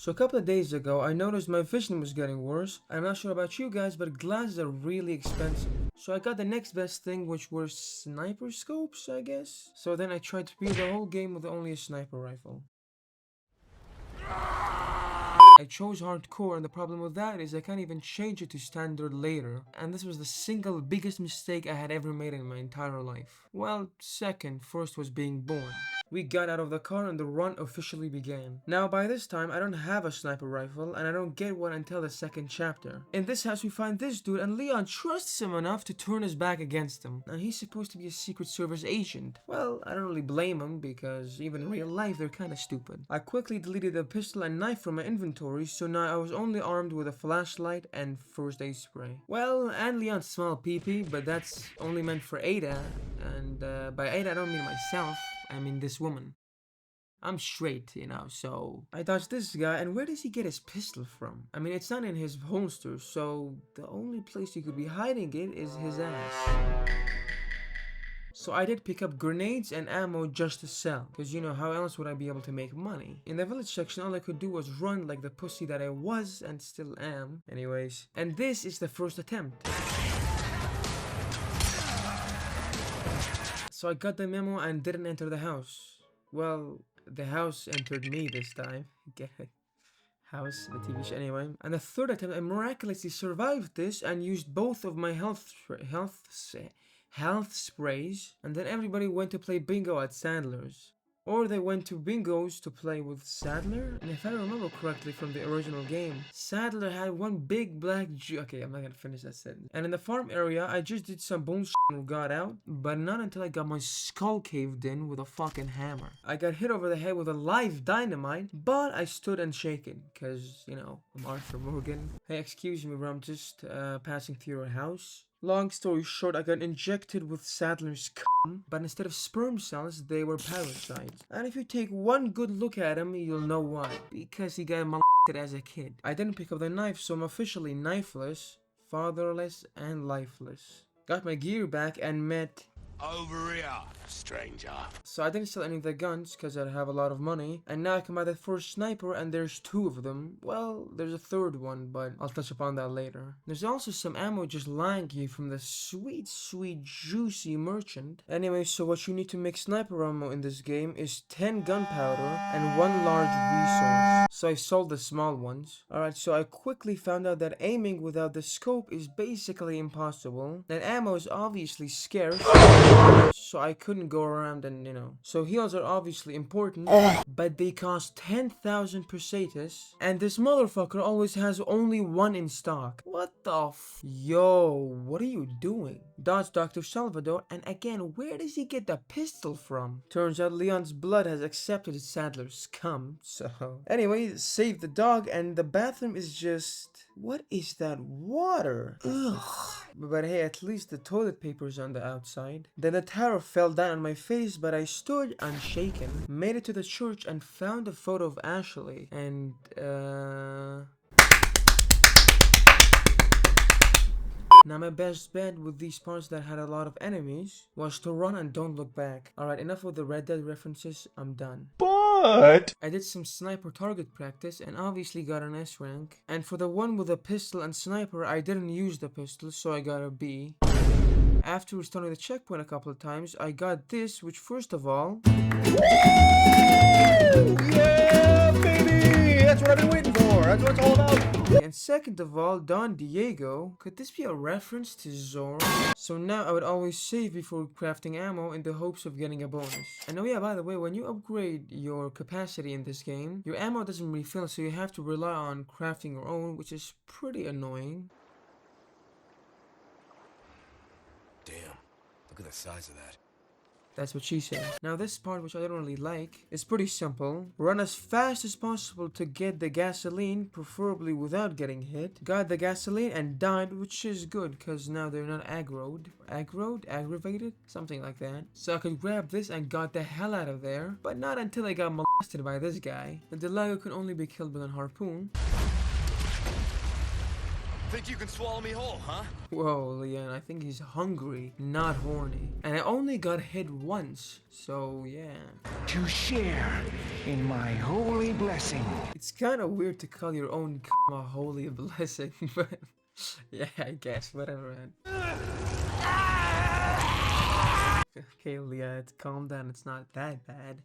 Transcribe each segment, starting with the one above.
So a couple of days ago, I noticed my vision was getting worse. I'm not sure about you guys, but glasses are really expensive. So I got the next best thing, which were sniper scopes, I guess. So then I tried to beat the whole game with only a sniper rifle. I chose hardcore, and the problem with that is I can't even change it to standard later, and this was the single biggest mistake I had ever made in my entire life. Well, second, first was being born. We got out of the car and the run officially began. Now by this time I don't have a sniper rifle and I don't get one until the second chapter. In this house we find this dude and Leon trusts him enough to turn his back against him. And he's supposed to be a Secret Service agent. Well, I don't really blame him because even in real life they're kinda stupid. I quickly deleted the pistol and knife from my inventory, so now I was only armed with a flashlight and first aid spray. Well, and Leon's small peepee, but that's only meant for Ada, and by Ada I don't mean myself. I mean this woman. I'm straight, you know, so I dodged this guy, and where does he get his pistol from? I mean, it's not in his holster, so the only place he could be hiding it is his ass. So I did pick up grenades and ammo just to sell, because you know, how else would I be able to make money? In the village section, all I could do was run like the pussy that I was and still am. Anyways, and this is the first attempt. So I got the memo and didn't enter the house. Well, the house entered me this time. Get it? House, the TV show, anyway. And the third attempt, I miraculously survived this and used both of my health sprays. And then everybody went to play bingo at Sandler's. Or they went to bingos to play with Sadler. And if I remember correctly from the original game, Sadler had one big black okay, I'm not gonna finish that sentence. And in the farm area, I just did some bullshit and got out. But not until I got my skull caved in with a fucking hammer. I got hit over the head with a live dynamite, but I stood unshaken. Cause, you know, I'm Arthur Morgan. Hey, excuse me, bro, I'm just passing through your house. Long story short, I got injected with Sadler's cum, but instead of sperm cells, they were parasites. And if you take one good look at him, you'll know why. Because he got molested as a kid. I didn't pick up the knife, so I'm officially knifeless, fatherless, and lifeless. Got my gear back and met... Over here, stranger. So I didn't sell any of the guns because I have a lot of money. And now I can buy the first sniper and there's two of them. Well, there's a third one, but I'll touch upon that later. There's also some ammo just lying here from the sweet, juicy merchant. Anyway, so what you need to make sniper ammo in this game is 10 gunpowder and 1 large resource. So I sold the small ones. Alright, so I quickly found out that aiming without the scope is basically impossible. That ammo is obviously scarce. So I couldn't go around and, you know. So heals are obviously important, but they cost 10,000 pesetas, and this motherfucker always has only one in stock. What the Yo, what are you doing? Dodge Dr. Salvador, and again, where does he get the pistol from? Turns out Leon's blood has accepted Sadler's cum, so... Anyway, save the dog, and the bathroom is just... What is that water? Ugh. But hey, at least the toilet paper's on the outside. Then the tower fell down on my face, but I stood unshaken, made it to the church and found a photo of Ashley. And, now my best bet with these parts that had a lot of enemies was to run and don't look back. Alright, enough with the Red Dead references, I'm done. But I did some sniper target practice and obviously got an S rank. And for the one with a pistol and sniper, I didn't use the pistol, so I got a B. After restarting the checkpoint a couple of times, I got this, which first of all... Yeah, baby! That's what I've been waiting for! That's what it's all about! And second of all, Don Diego. Could this be a reference to Zorro? So now I would always save before crafting ammo in the hopes of getting a bonus. And oh yeah, by the way, when you upgrade your capacity in this game, your ammo doesn't refill, so you have to rely on crafting your own, which is pretty annoying. Damn, look at the size of that. That's what she said. Now this part, which I don't really like, is pretty simple. Run as fast as possible to get the gasoline, preferably without getting hit. Got the gasoline and died, which is good, because now they're not aggroed. Aggravated? Something like that. So I could grab this and got the hell out of there. But not until I got molested by this guy. The Delago could only be killed with a harpoon. Think you can swallow me whole, huh? Whoa, Leon, I think he's hungry, not horny. And I only got hit once, so yeah. To share in my holy blessing. It's kind of weird to call your own a holy blessing, but yeah, I guess, whatever, man. Okay, Leah, calm down, it's not that bad.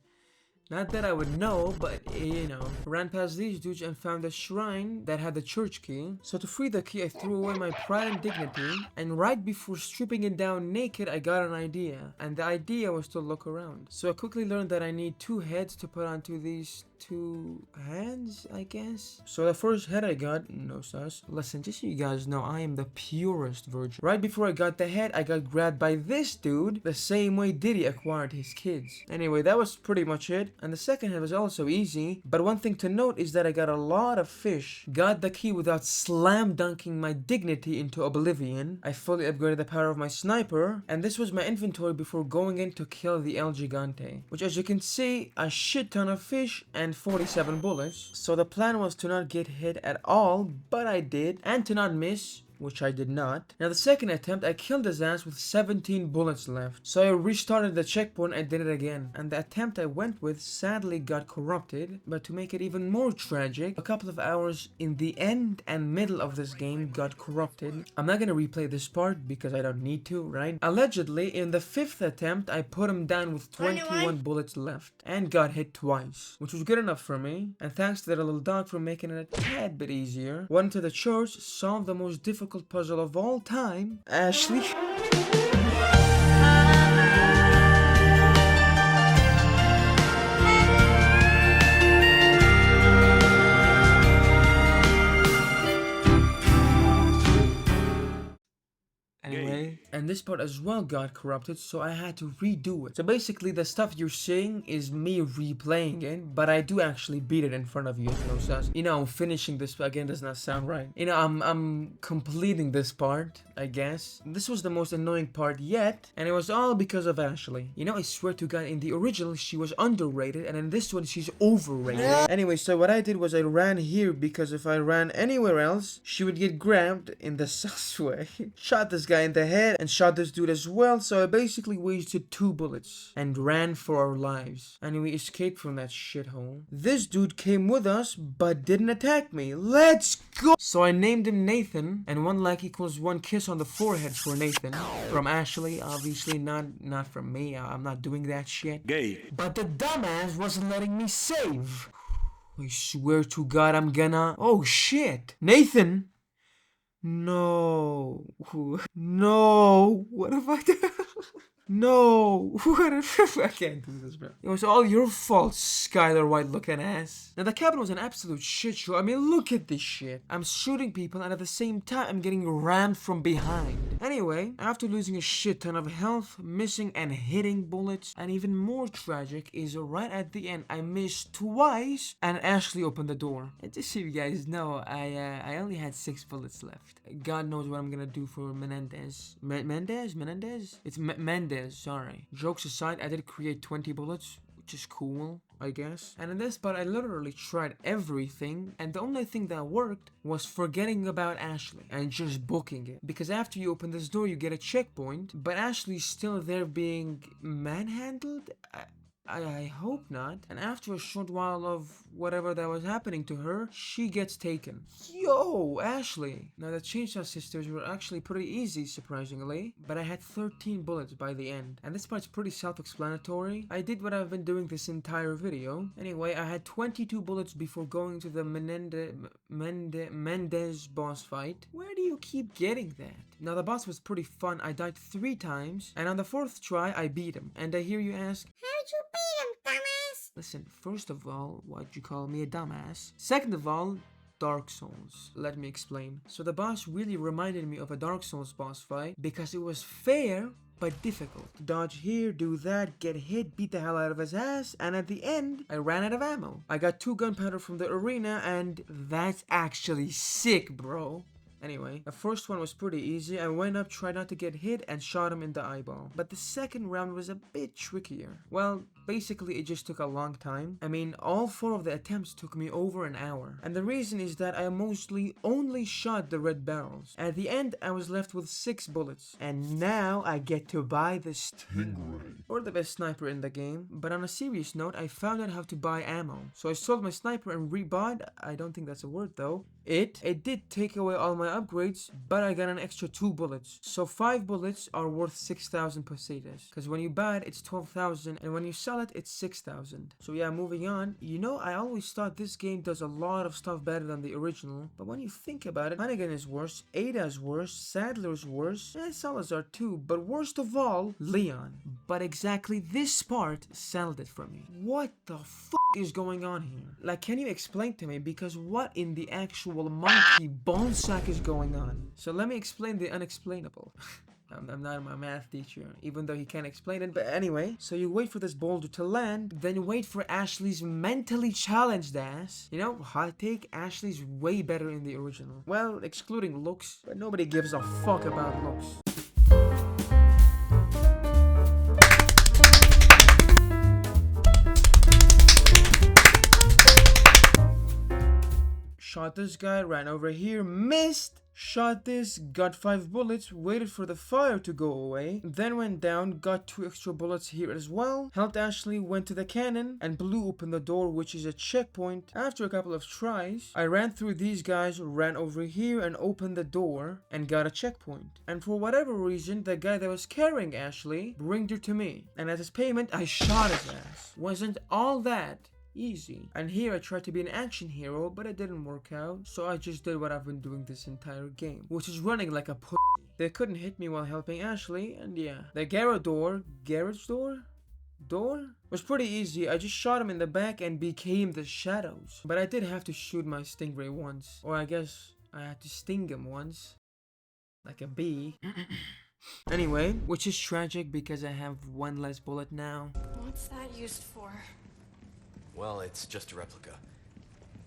Not that I would know, but you know. Ran past these dudes and found a shrine that had the church key. So to free the key, I threw away my pride and dignity. And right before stripping it down naked, I got an idea. And the idea was to look around. So I quickly learned that I need 2 heads to put onto these 2 hands, I guess. So the first head I got, no sus. Listen, just so you guys know, I am the purest virgin. Right before I got the head, I got grabbed by this dude, the same way Diddy acquired his kids. Anyway, that was pretty much it. And the second head was also easy, but one thing to note is that I got a lot of fish, got the key without slam dunking my dignity into oblivion. I fully upgraded the power of my sniper, and this was my inventory before going in to kill the El Gigante, which, as you can see, a shit ton of fish and 47 bullets. So the plan was to not get hit at all, but I did, and to not miss, which I did not. Now the second attempt, I killed his ass with 17 bullets left. So I restarted the checkpoint and did it again. And the attempt I went with sadly got corrupted. But to make it even more tragic, a couple of hours in the end and middle of this game got corrupted. I'm not gonna replay this part because I don't need to, right? Allegedly, in the 5th attempt, I put him down with 21 bullets left and got hit twice, which was good enough for me. And thanks to that little dog for making it a tad bit easier. Went to the church, solved the most difficult puzzle of all time. Ashley. Anyway, and this part as well got corrupted, so I had to redo it. So basically, the stuff you're seeing is me replaying it, but I do actually beat it in front of you, no sus. You know, finishing this again does not sound right. You know, I'm completing this part, I guess. This was the most annoying part yet, and it was all because of Ashley. You know, I swear to God, in the original, she was underrated, and in this one, she's overrated. Anyway, so what I did was I ran here because if I ran anywhere else, she would get grabbed in the sus way. Shot this guy in the head and shot this dude as well, so I basically wasted 2 bullets and ran for our lives. And we escaped from that shithole. This dude came with us but didn't attack me. Let's go! So I named him Nathan, and 1 like equals 1 kiss on the forehead for Nathan. From Ashley, obviously, not from me. I'm not doing that shit. Gay. But the dumbass wasn't letting me save. I swear to God I'm gonna... Oh shit! Nathan! No. No. What have I done? No. What if I can't do this, bro. It was all your fault, Skylar White looking ass. Now the cabin was an absolute shit show. I mean, look at this shit. I'm shooting people and at the same time I'm getting rammed from behind. Anyway, after losing a shit ton of health, missing and hitting bullets, and even more tragic is right at the end I missed twice and Ashley opened the door. And just so you guys know, I only had 6 bullets left. God knows what I'm gonna do for Menendez. Menendez? It's Mendez. Sorry. Jokes aside, I did create 20 bullets, which is cool, I guess. And in this part, I literally tried everything, and the only thing that worked was forgetting about Ashley and just booking it. Because after you open this door, you get a checkpoint, but Ashley's still there being manhandled? I hope not. And after a short while of whatever that was happening to her, she gets taken. Yo, Ashley! Now the Chainsaw Sisters were actually pretty easy, surprisingly, but I had 13 bullets by the end. And this part's pretty self-explanatory. I did what I've been doing this entire video. Anyway, I had 22 bullets before going to the Mendez boss fight. Where do you keep getting that? Now the boss was pretty fun. I died 3 times, and on the 4th try, I beat him. And I hear you ask, how'd you beat him, dumbass? Listen, first of all, why'd you call me a dumbass? Second of all, Dark Souls. Let me explain. So the boss really reminded me of a Dark Souls boss fight because it was fair but difficult. Dodge here, do that, get hit, beat the hell out of his ass, and at the end, I ran out of ammo. I got 2 gunpowder from the arena, and that's actually sick, bro. Anyway, the first one was pretty easy. I went up, tried not to get hit, and shot him in the eyeball. But the second round was a bit trickier. Well, basically it just took a long time. I mean, all 4 of the attempts took me over an hour. And the reason is that I mostly only shot the red barrels. At the end, I was left with 6 bullets. And now I get to buy the Stingray, or the best sniper in the game. But on a serious note, I found out how to buy ammo. So I sold my sniper and rebought, I don't think that's a word though. It did take away all my upgrades, but I got an extra 2 bullets. So 5 bullets are worth 6,000 pesetas. Because when you buy it, it's 12,000, and when you sell it, it's 6,000. So yeah, moving on. You know, I always thought this game does a lot of stuff better than the original, but when you think about it, Hannigan is worse, Ada is worse, Sadler's worse, and Salazar too, but worst of all, Leon. But exactly this part sold it for me. What the f is going on here? Like, can you explain to me? Because what in the actual monkey bone sack is going on? So let me explain the unexplainable. I'm not my math teacher, even though he can't explain it. But anyway, so you wait for this boulder to land, then you wait for Ashley's mentally challenged ass. You know, hot take, Ashley's way better in the original. Well, excluding looks, but nobody gives a fuck about looks. Shot this guy, ran over here, missed. Shot this, got 5 bullets, waited for the fire to go away, then went down, got 2 extra bullets here as well, helped Ashley, went to the cannon, and blew open the door, which is a checkpoint. After a couple of tries, I ran through these guys, ran over here, and opened the door, and got a checkpoint. And for whatever reason, the guy that was carrying Ashley bringed her to me, and as his payment, I shot his ass. Wasn't all that easy. And here I tried to be an action hero, but it didn't work out, so I just did what I've been doing this entire game, which is running like a pussy. They couldn't hit me while helping Ashley, and yeah. The garage door was pretty easy. I just shot him in the back and became the shadows. But I did have to shoot my stingray once, or I guess I had to sting him once, like a bee. Anyway, which is tragic because I have 1 less bullet now. What's that used for? Well, it's just a replica.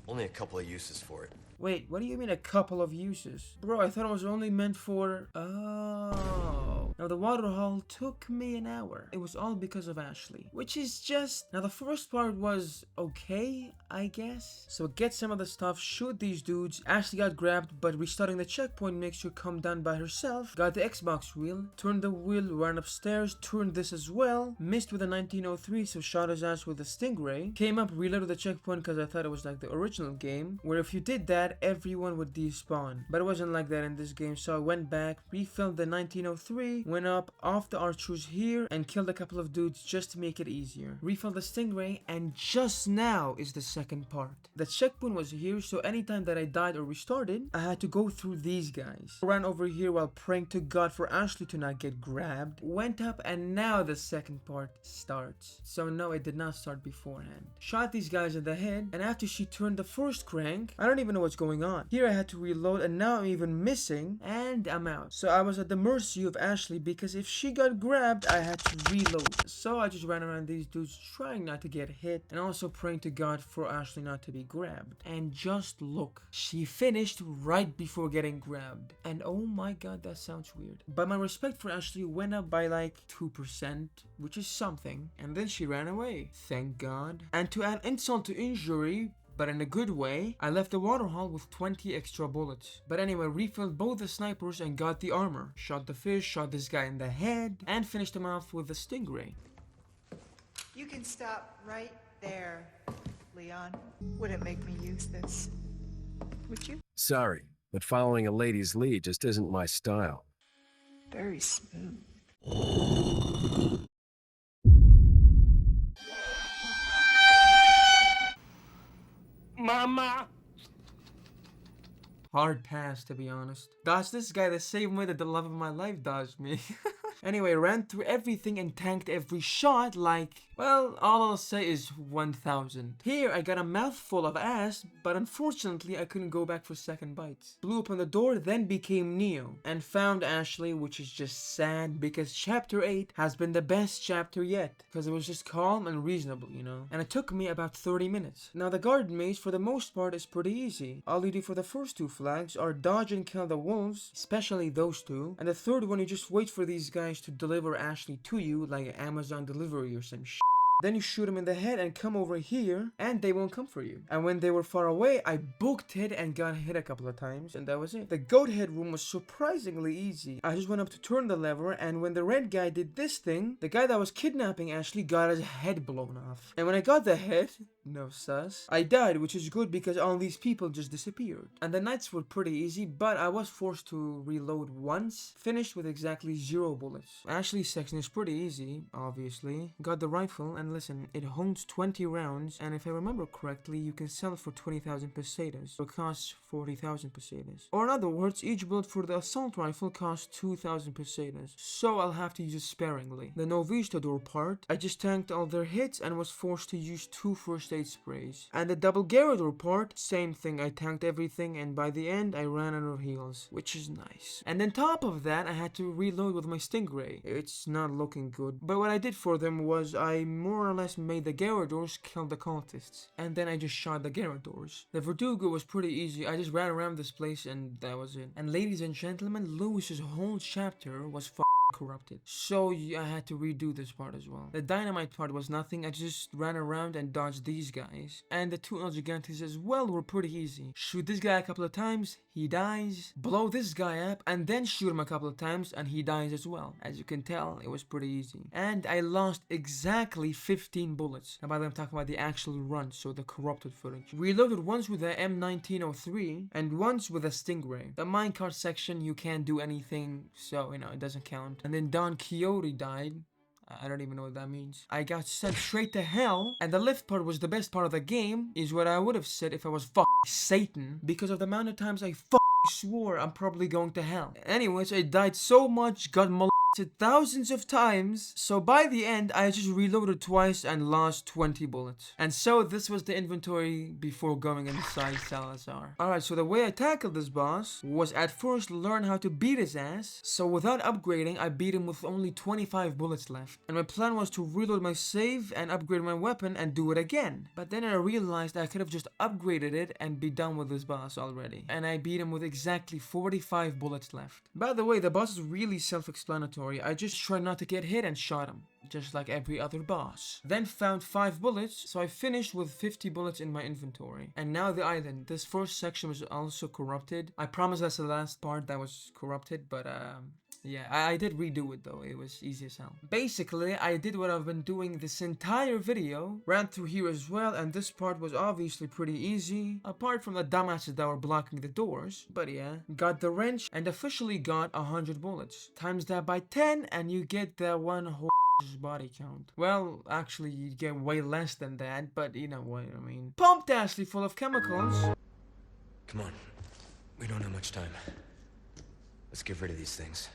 Only a couple of uses for it. Wait, what do you mean a couple of uses? Bro, I thought it was only meant for... Oh. Now the water haul took me an hour. It was all because of Ashley. Which is just... Now the first part was okay, I guess. So get some of the stuff, shoot these dudes. Ashley got grabbed, but restarting the checkpoint makes her come down by herself. Got the Xbox wheel, turned the wheel, ran upstairs, turned this as well. Missed with a 1903, so shot his ass with a stingray. Came up, reloaded the checkpoint because I thought it was like the original game, where if you did that, everyone would despawn. But it wasn't like that in this game, so I went back, refilled the 1903, went up off the archers here, and killed a couple of dudes just to make it easier. Refilled the stingray, and just now is the second part. The checkpoint was here, so anytime that I died or restarted, I had to go through these guys. Ran over here while praying to God for Ashley to not get grabbed. Went up, and now the second part starts. So no, it did not start beforehand. Shot these guys in the head, and after she turned the first crank, I don't even know what's going on. Here I had to reload, and now I'm even missing, and I'm out. So I was at the mercy of Ashley, because if she got grabbed, I had to reload. So I just ran around these dudes trying not to get hit, and also praying to God for Ashley not to be grabbed. And just look, she finished right before getting grabbed. And oh my god, that sounds weird. But my respect for Ashley went up by like 2%, which is something. And then she ran away. Thank God. And to add insult to injury, but in a good way, I left the water hall with 20 extra bullets. But anyway, refilled both the snipers and got the armor. Shot the fish, shot this guy in the head, and finished him off with the stingray. You can stop right there, Leon. Wouldn't make me use this, would you? Sorry, but following a lady's lead just isn't my style. Very smooth. Mama! Hard pass, to be honest. Dodged this guy the same way that the love of my life dodged me. Anyway, ran through everything and tanked every shot like, well, all I'll say is 1000. Here I got a mouthful of ass, but unfortunately I couldn't go back for second bites. Blew open the door, then became Neo, and found Ashley, which is just sad because chapter 8 has been the best chapter yet, because it was just calm and reasonable, you know? And it took me about 30 minutes. Now the garden maze for the most part is pretty easy. All you do for the first 2 flags are dodge and kill the wolves, especially those 2, and the third one you just wait for these guys to deliver Ashley to you like Amazon delivery or some shit. Then you shoot them in the head and come over here, and they won't come for you. And when they were far away, I booked it and got hit a couple of times, and that was it. The goat head room was surprisingly easy. I just went up to turn the lever, and when the red guy did this thing, the guy that was kidnapping Ashley got his head blown off. And when I got the head, no sus, I died, which is good because all these people just disappeared. And the nights were pretty easy, but I was forced to reload once, finished with exactly 0 bullets. Ashley's section is pretty easy, obviously. Got the rifle, and listen, it holds 20 rounds, and if I remember correctly, you can sell it for 20,000 pesetas, so it costs 40,000 pesetas. Or in other words, each bullet for the assault rifle costs 2,000 pesetas, so I'll have to use it sparingly. The Novistador part, I just tanked all their hits and was forced to use 2 first aid sprays. And the double Garrador part, same thing, I tanked everything, and by the end, I ran out of heals, which is nice. And on top of that, I had to reload with my Stingray. It's not looking good, but what I did for them was I more or less made the Garradors kill the cultists, and then I just shot the Garradors. The Verdugo was pretty easy. I just ran around this place and that was it. And ladies and gentlemen, Lewis's whole chapter was corrupted, so I had to redo this part as well. The dynamite part was nothing. I just ran around and dodged these guys, and the 2 El Gigantes as well were pretty easy. Shoot this guy a couple of times, he dies. Blow this guy up, and then shoot him a couple of times, and he dies as well. As you can tell, it was pretty easy. And I lost exactly 15 bullets. And by the way, I'm talking about the actual run, so the corrupted footage. Reloaded once with the M1903, and once with a Stingray. The minecart section, you can't do anything, so, you know, it doesn't count. And then Don Quixote died. I don't even know what that means. I got sent straight to hell, and the lift part was the best part of the game, is what I would have said if I was Satan, because of the amount of times I swore I'm probably going to hell. Anyways, I died so much, got molested thousands of times, so by the end, I just reloaded twice and lost 20 bullets. And so this was the inventory before going inside Salazar. Alright, so the way I tackled this boss was at first learn how to beat his ass, so without upgrading, I beat him with only 25 bullets left. And my plan was to reload my save and upgrade my weapon and do it again. But then I realized I could have just upgraded it and be done with this boss already. And I beat him with exactly 45 bullets left. By the way, the boss is really self-explanatory. I just tried not to get hit and shot him, just like every other boss. Then found 5 bullets, so I finished with 50 bullets in my inventory. And now the island. This first section was also corrupted. I promise that's the last part that was corrupted, but yeah, I did redo it though. It was easy as hell. Basically, I did what I've been doing this entire video. Ran through here as well, and this part was obviously pretty easy, apart from the dumbasses that were blocking the doors. But yeah, got the wrench and officially got 100 bullets. Times that by 10 and you get the one whole body count. Well, actually, you get way less than that, but you know what I mean. Pumped Ashley full of chemicals. Come on. We don't have much time. Let's get rid of these things.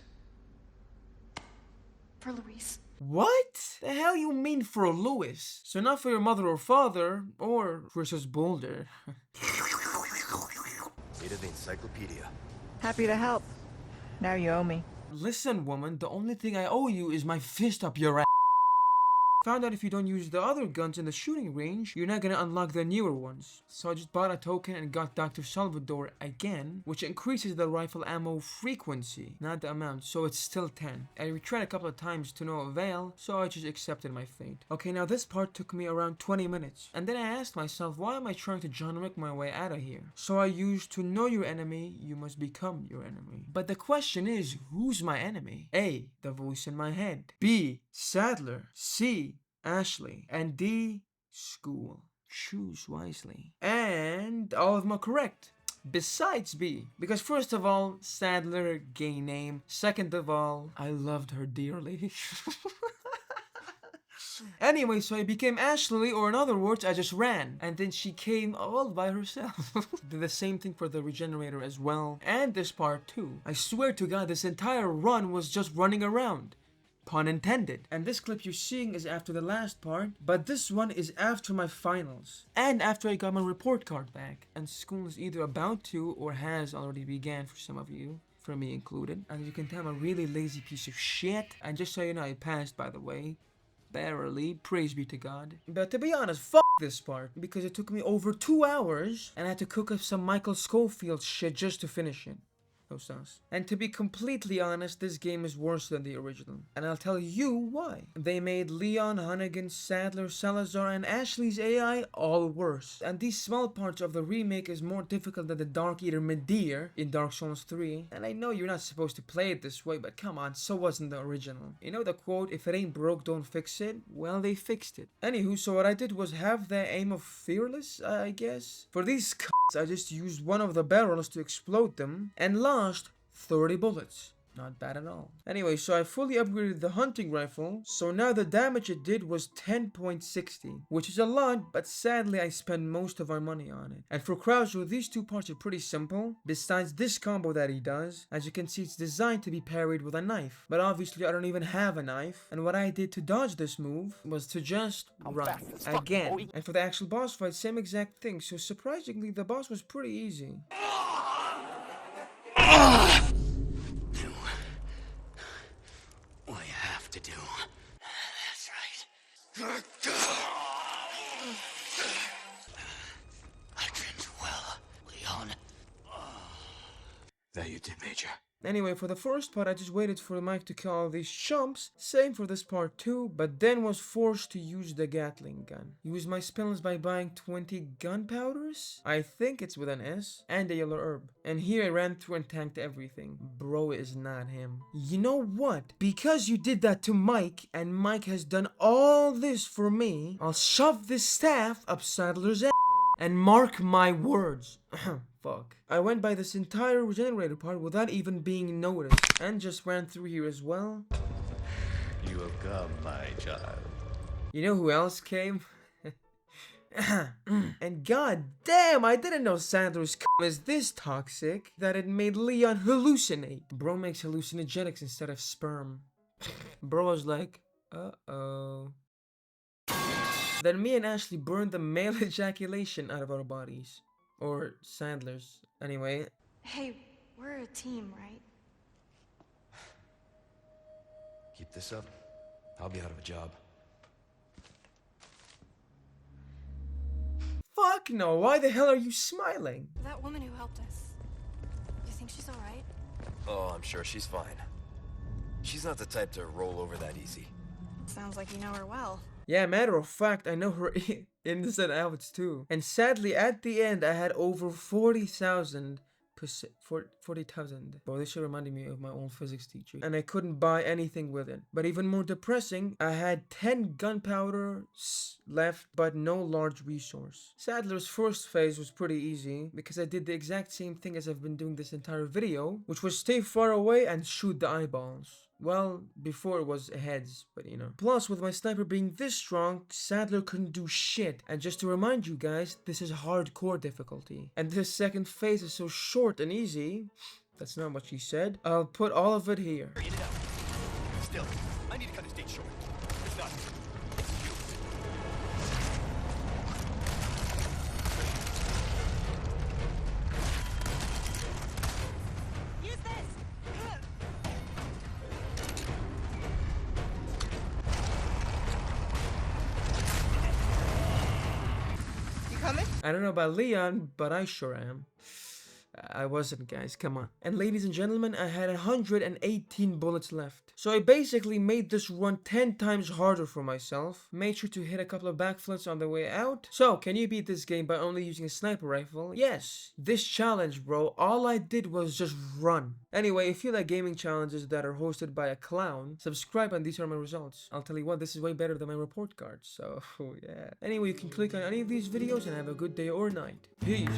For Luis. What the hell you mean for Louis? So not for your mother or father, or versus Boulder. Ada the encyclopedia. Happy to help. Now you owe me. Listen, woman, the only thing I owe you is my fist up your ass. Found out if you don't use the other guns in the shooting range, you're not gonna unlock the newer ones. So I just bought a token and got Dr. Salvador again, which increases the rifle ammo frequency, not the amount, so it's still 10. I retried a couple of times to no avail, so I just accepted my fate. Okay, now this part took me around 20 minutes, and then I asked myself, why am I trying to John Wick my way out of here? So I used to know your enemy, you must become your enemy. But the question is, who's my enemy? A, the voice in my head. B, Sadler. C, Ashley. And D, school. Choose wisely. And all of them are correct. Besides B. Because first of all, Sadler, gay name. Second of all, I loved her dearly. Anyway, so I became Ashley, or in other words, I just ran. And then she came all by herself. Did the same thing for the regenerator as well. And this part too. I swear to God, this entire run was just running around. pun intended. And this clip you're seeing is after the last part, but this one is after my finals. And after I got my report card back. And school is either about to or has already began for some of you. For me included. As you can tell, I'm a really lazy piece of shit. And just so you know, I passed, by the way. Barely, praise be to God. But to be honest, fuck this part, because it took me over 2 hours, and I had to cook up some Michael Scofield shit just to finish it. No sauce. And to be completely honest, this game is worse than the original. And I'll tell you why. They made Leon, Hunnigan, Sadler, Salazar, and Ashley's AI all worse. And these small parts of the remake is more difficult than the Dark Eater Midir in Dark Souls 3. And I know you're not supposed to play it this way, but come on, so wasn't the original. You know the quote, if it ain't broke, don't fix it? Well, they fixed it. Anywho, so what I did was have the aim of Fearless, I guess. For these I just used one of the barrels to explode them, and lost 30 bullets. Not bad at all. Anyway, so I fully upgraded the hunting rifle, so now the damage it did was 10.60, which is a lot, but sadly I spent most of our money on it. And for Krauser, these two parts are pretty simple, besides this combo that he does. As you can see, it's designed to be parried with a knife, but obviously I don't even have a knife, and what I did to dodge this move was to just run again. And for the actual boss fight, same exact thing, so surprisingly the boss was pretty easy. What you have to do. That's right. I trained well, Leon. That you did, Major. Anyway, for the first part, I just waited for the mic to kill all these chumps. Same for this part too, but then was forced to use the Gatling gun. Use my spells by buying 20 gunpowders? I think it's with an S. And a yellow herb. And here I ran through and tanked everything. Bro is not him. You know what? Because you did that to Mike, and Mike has done all this for me, I'll shove this staff up Sadler's ass. And mark my words. Fuck. I went by this entire regenerator part without even being noticed. And just ran through here as well. You have come, my child. You know who else came? And god damn, I didn't know Sandler's is this toxic that it made Leon hallucinate. Bro makes hallucinogenics instead of sperm. Bro was like, uh-oh. Then me and Ashley burned the male ejaculation out of our bodies. Or Sandler's. Anyway. Hey, we're a team, right? Keep this up, I'll be out of a job. Fuck no, why the hell are you smiling? That woman who helped us. You think she's alright? Oh, I'm sure she's fine. She's not the type to roll over that easy. Sounds like you know her well. Yeah, matter of fact, I know her ins and outs too. And sadly, at the end, I had over 40,000. 40,000. Bro, this shit reminded me of my old physics teacher. And I couldn't buy anything with it. But even more depressing, I had 10 gunpowder left, but no large resource. Sadler's first phase was pretty easy, because I did the exact same thing as I've been doing this entire video, which was stay far away and shoot the eyeballs. Well, before it was heads, but you know. Plus, with my sniper being this strong, Sadler couldn't do shit. And just to remind you guys, this is hardcore difficulty. And this second phase is so short and easy. That's not what she said. I'll put all of it here. Still, I need to cut this date short. It's not. Use this! You coming? I don't know about Leon, but I sure am. I wasn't, guys, come on. And ladies and gentlemen, I had 118 bullets left. So I basically made this run 10 times harder for myself. Made sure to hit a couple of backflips on the way out. So, can you beat this game by only using a sniper rifle? Yes. This challenge, bro, all I did was just run. Anyway, if you like gaming challenges that are hosted by a clown, subscribe and these are my results. I'll tell you what, this is way better than my report card, so yeah. Anyway, you can click on any of these videos and have a good day or night. Peace.